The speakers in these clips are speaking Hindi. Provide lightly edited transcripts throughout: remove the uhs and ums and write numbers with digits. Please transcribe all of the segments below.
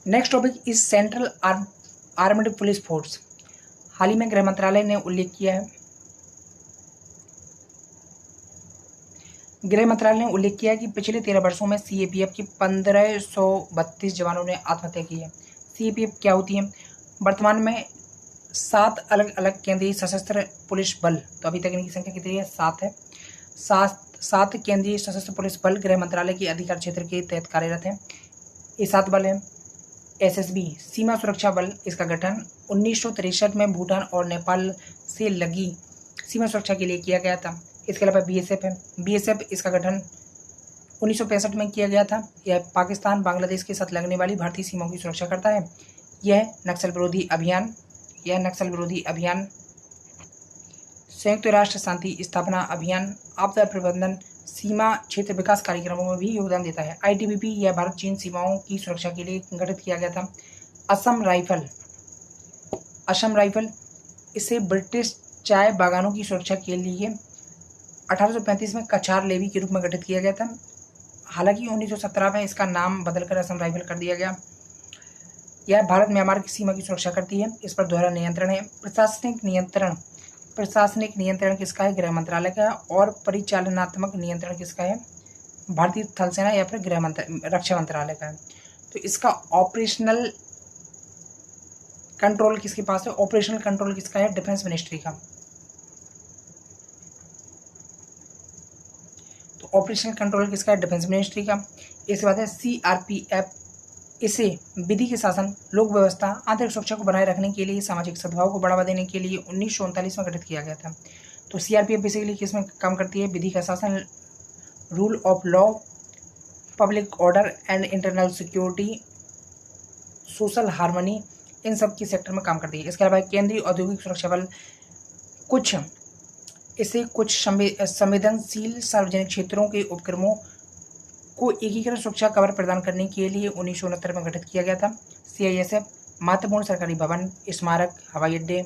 Next topic is central armed police force. हाल ही में गृह मंत्रालय ने उल्लेख किया है कि पिछले 13 वर्षों में सीएपीएफ की 1532 जवानों ने आत्महत्या की है। सीएपीएफ क्या होती है? वर्तमान में 7 अलग अलग केंद्रीय सशस्त्र पुलिस बल, तो अभी तक इनकी संख्या कितनी है? 7 है। 7 केंद्रीय सशस्त्र पुलिस बल गृह मंत्रालय के अधिकार क्षेत्र के तहत कार्यरत हैं। ये 7 बल हैं। एसएसबी सीमा सुरक्षा बल, इसका गठन 1963 में भूटान और नेपाल से लगी सीमा सुरक्षा के लिए किया गया था। इसके अलावा बीएसएफ है। बीएसएफ इसका गठन 1965 में किया गया था। यह पाकिस्तान बांग्लादेश के साथ लगने वाली भारतीय सीमाओं की सुरक्षा करता है। यह नक्सल विरोधी अभियान, संयुक्त राष्ट्र शांति स्थापना अभियान, आपदा प्रबंधन, सीमा क्षेत्र विकास कार्यक्रमों में भी योगदान देता है। आईटीबीपी यह भारत चीन सीमाओं की सुरक्षा के लिए गठित किया गया था। असम राइफल इसे ब्रिटिश चाय बागानों की सुरक्षा के लिए 1835 में कछार लेवी के रूप में गठित किया गया था। हालांकि 1917 में इसका नाम बदलकर असम राइफल कर दिया गया। यह भारत म्यांमार की सीमा की सुरक्षा करती है। इस पर दोहरा नियंत्रण है। प्रशासनिक नियंत्रण किसका है? गृह मंत्रालय का। और परिचालनात्मक नियंत्रण किसका है? भारतीय थल सेना या फिर रक्षा मंत्रालय का है। तो इसका ऑपरेशनल कंट्रोल किसके पास है? ऑपरेशनल कंट्रोल किसका है? डिफेंस मिनिस्ट्री का। तो ऑपरेशनल कंट्रोल किसका है? डिफेंस मिनिस्ट्री का। इसके बाद है सीआरपीएफ। इसे विधि के शासन, लोक व्यवस्था, आंतरिक सुरक्षा को बनाए रखने के लिए, सामाजिक सद्भाव को बढ़ावा देने के लिए 1939 में गठित किया गया था। तो सीआरपीएफ बेसिकली किसमें काम करती है? विधि का शासन, rule of law, public order and internal security, social harmony, इन सब की सेक्टर में काम करती है। इसके अलावा केंद्रीय औद्योगिक सुरक्षा बल कुछ संवेदनशील सार्वजनिक क्षेत्रों के उपक्रमों को एकीकृत सुरक्षा कवर प्रदान करने के लिए 1969 में गठित किया गया था। सीआईएसएफ महत्वपूर्ण सरकारी भवन, स्मारक, हवाई अड्डे,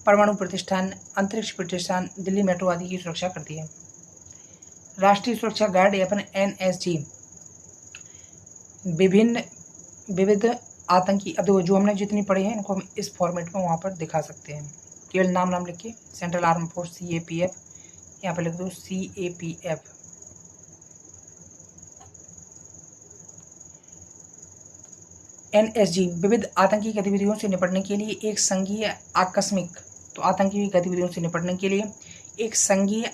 परमाणु प्रतिष्ठान, अंतरिक्ष प्रतिष्ठान, दिल्ली मेट्रो आदि की सुरक्षा करती है। राष्ट्रीय सुरक्षा गार्ड या फिर एनएसजी विविध आतंकी, अब जो हमने जितनी पढ़ी है इनको हम इस फॉर्मेट में वहाँ पर दिखा सकते हैं। केवल नाम लिखिए। सेंट्रल आर्म फोर्स सीएपीएफ, यहाँ पर लिख दो सीएपीएफ। एनएसजी विविध आतंकी गतिविधियों से निपटने के लिए एक संघीय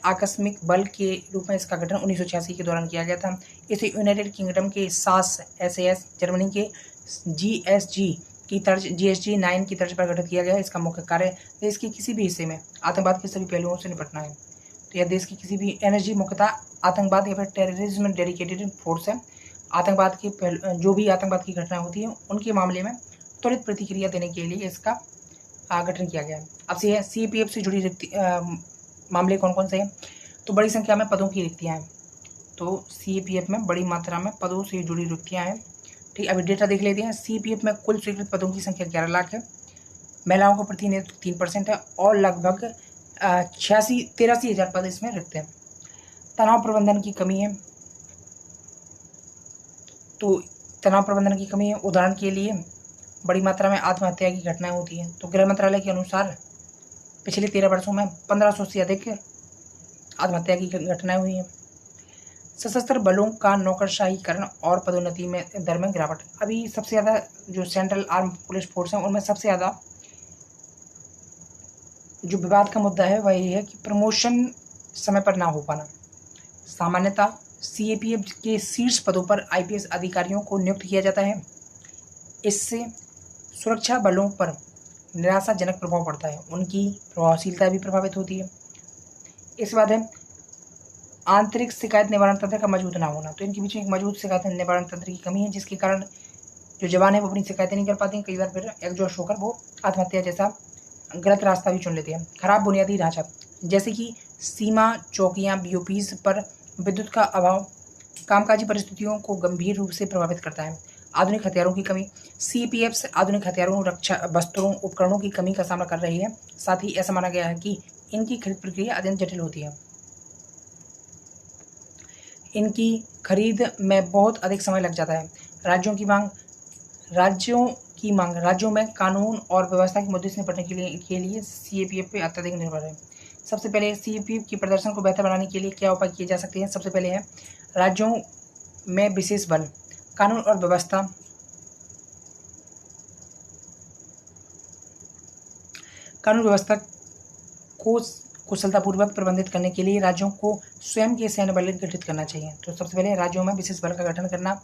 आकस्मिक बल के रूप में इसका गठन 1986 के दौरान किया गया था। इसे यूनाइटेड किंगडम के सास एसएएस, जर्मनी के जीएसजी 9 की तर्ज पर गठित किया गया है। इसका मुख्य कार्य देश के किसी भी हिस्से में आतंकवाद के सभी पहलुओं से निपटना है। तो यह देश की किसी भी एनएसजी मुख्यतः आतंकवाद या फिर टेररिज्म डेडिकेटेड फोर्स है। आतंकवाद की जो भी आतंकवाद की घटना होती है उनके मामले में त्वरित प्रतिक्रिया देने के लिए इसका गठन किया गया है। अब से सीपीएफ से जुड़ी मामले कौन कौन से हैं? तो बड़ी संख्या में पदों की रिक्तियां हैं। तो सीपीएफ में बड़ी मात्रा में पदों से जुड़ी रिक्तियां हैं। ठीक, अभी डेटा देख लेते हैं। सीपीएफ में कुल स्वीकृत पदों की संख्या 11 लाख है। महिलाओं का प्रतिनिधित्व 3% है और लगभग 83,000 पद इसमें रिक्त हैं। तनाव प्रबंधन की कमी है। तो तनाव प्रबंधन की कमी है। उदाहरण के लिए बड़ी मात्रा में आत्महत्या की घटनाएं होती हैं। तो गृह मंत्रालय के अनुसार पिछले 13 वर्षों में 1500 से अधिक आत्महत्या की घटनाएं हुई हैं। सशस्त्र बलों का नौकरशाहीकरण और पदोन्नति में दर में गिरावट। अभी सबसे ज़्यादा जो सेंट्रल आर्म पुलिस फोर्स है उनमें सबसे ज़्यादा जो विवाद का मुद्दा है वह ये है कि प्रमोशन समय पर ना हो पाना। सामान्यतः सीएपीएफ के शीर्ष पदों पर आईपीएस अधिकारियों को नियुक्त किया जाता है। इससे सुरक्षा बलों पर निराशाजनक प्रभाव पड़ता है। उनकी प्रभावशीलता भी प्रभावित होती है। इसके बाद है आंतरिक शिकायत निवारण तंत्र का मजबूत ना होना। तो इनके बीच में एक मजबूत शिकायत निवारण तंत्र की कमी है, जिसके कारण जो जवान है वो अपनी शिकायतें नहीं कर पाते हैं। कई बार फिर एकजुट होकर वो आत्महत्या जैसा गलत रास्ता भी चुन लेते हैं। खराब बुनियादी ढांचा, जैसे कि सीमा चौकियां, बीओपीज पर विद्युत का अभाव कामकाजी परिस्थितियों को गंभीर रूप से प्रभावित करता है। आधुनिक हथियारों की कमी, सीपीएफ से आधुनिक हथियारों, रक्षा वस्त्रों, उपकरणों की कमी का सामना कर रही है। साथ ही ऐसा माना गया है कि इनकी खरीद प्रक्रिया अत्यंत जटिल होती है। इनकी खरीद में बहुत अधिक समय लग जाता है। राज्यों की मांग, राज्यों की मांग, राज्यों में कानून और व्यवस्था के मुद्दे से निपटने के लिए सीएपीएफ पे अत्यधिक निर्भर है। सबसे पहले सीएपीएफ के प्रदर्शन को बेहतर बनाने के लिए क्या उपाय किए जा सकते हैं। सबसे पहले है राज्यों में विशेष बल, कानून और व्यवस्था, कानून व्यवस्था को कुशलतापूर्वक प्रबंधित करने के लिए राज्यों को स्वयं के सैन्य बल गठित करना चाहिए। तो सबसे पहले राज्यों में विशेष बल का गठन करना,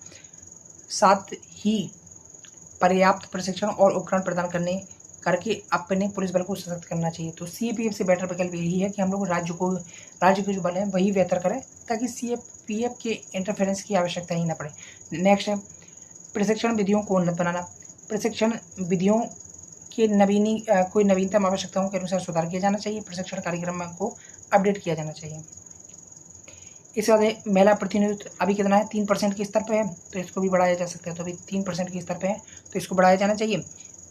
साथ ही पर्याप्त प्रशिक्षण और उपकरण प्रदान करके अपने पुलिस बल को सशक्त करना चाहिए। तो सीएपीएफ से बेटर विकल्प यही है कि हम लोग राज्य के जो बल है वही बेहतर करें, ताकि सीएपीएफ के इंटरफेरेंस की आवश्यकता ही न पड़े। नेक्स्ट है प्रशिक्षण विधियों को उन्नत बनाना। प्रशिक्षण विधियों के कोई नवीनतम आवश्यकताओं के अनुसार सुधार किया जाना चाहिए। प्रशिक्षण कार्यक्रम को अपडेट किया जाना चाहिए। इसके बाद महिला प्रतिनिधित्व अभी कितना है, 3% के स्तर पे है, तो इसको भी बढ़ाया जा सकता है। तो अभी 3% के स्तर पे है, तो इसको बढ़ाया जाना चाहिए।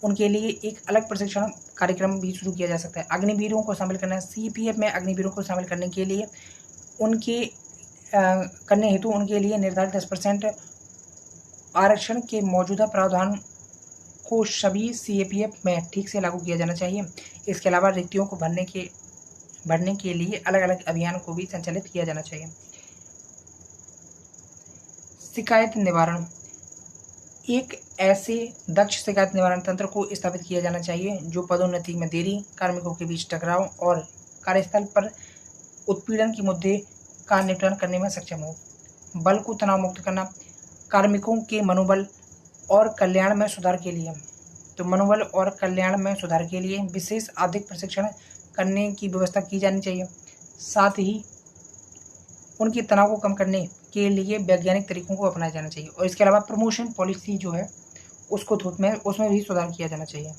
उनके लिए एक अलग प्रशिक्षण कार्यक्रम भी शुरू किया जा सकता है। अग्निवीरों को शामिल करना है। सीपीएफ में अग्निवीरों को शामिल करने के लिए करने हेतु उनके लिए निर्धारित 10% आरक्षण के मौजूदा प्रावधान को सभी सीएपीएफ में ठीक से लागू किया जाना चाहिए। इसके अलावा रिक्तियों को भरने के लिए अलग अलग अभियान को भी संचालित किया जाना चाहिए। शिकायत निवारण, एक ऐसे दक्ष शिकायत निवारण तंत्र को स्थापित किया जाना चाहिए जो पदोन्नति में देरी, कार्मिकों के बीच टकराव और कार्यस्थल पर उत्पीड़न के मुद्दे का निपटान करने में सक्षम हो। बल को तनाव मुक्त करना, कार्मिकों के मनोबल और कल्याण में सुधार के लिए, तो मनोबल और कल्याण में सुधार के लिए विशेष अधिक प्रशिक्षण करने की व्यवस्था की जानी चाहिए। साथ ही उनके तनाव को कम करने के लिए वैज्ञानिक तरीकों को अपनाया जाना चाहिए। और इसके अलावा प्रमोशन पॉलिसी जो है उसमें भी सुधार किया जाना चाहिए।